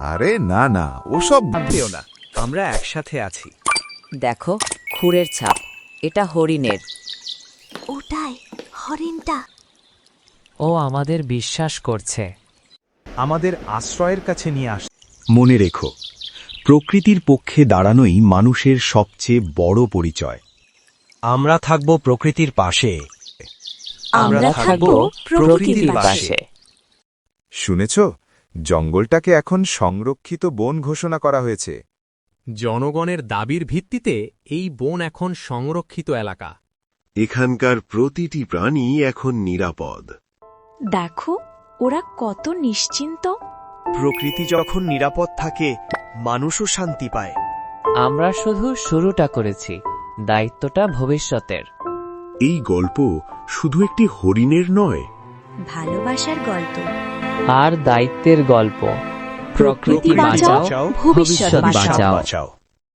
আরে না না, ওসব ভাববেও না, আমরা একসাথে আছি। দেখো, খুরের ছাপ, এটা হরিণের। ওটাই হরিণটা। ও আমাদের বিশ্বাস করছে। আমাদের আশ্রয়ের কাছে নিয়ে আস। মনে রেখো, প্রকৃতির পক্ষে দাঁড়ানোই মানুষের সবচেয়ে বড় পরিচয়। আমরা থাকব প্রকৃতির পাশে। আমরা থাকবো প্রকৃতির পাশে। শুনেছ, জঙ্গলটাকে এখন সংরক্ষিত বন ঘোষণা করা হয়েছে। জনগণের দাবির ভিত্তিতে এই বন এখন সংরক্ষিত এলাকা। এখানকার প্রতিটি প্রাণী এখন নিরাপদ। দেখো, ওরা কত নিশ্চিন্ত। প্রকৃতি যখন নিরাপদ থাকে, মানুষও শান্তি পায়। আমরা শুধু শুরুটা করেছি, দায়িত্বটা ভবিষ্যতের। এই গল্প শুধু একটি হরিণের নয়, ভালোবাসার গল্প। আর দায়িত্বের গল্প। প্রকৃতি বাঁচাও, ভবিষ্যৎ বাঁচাও। বাঁচাও।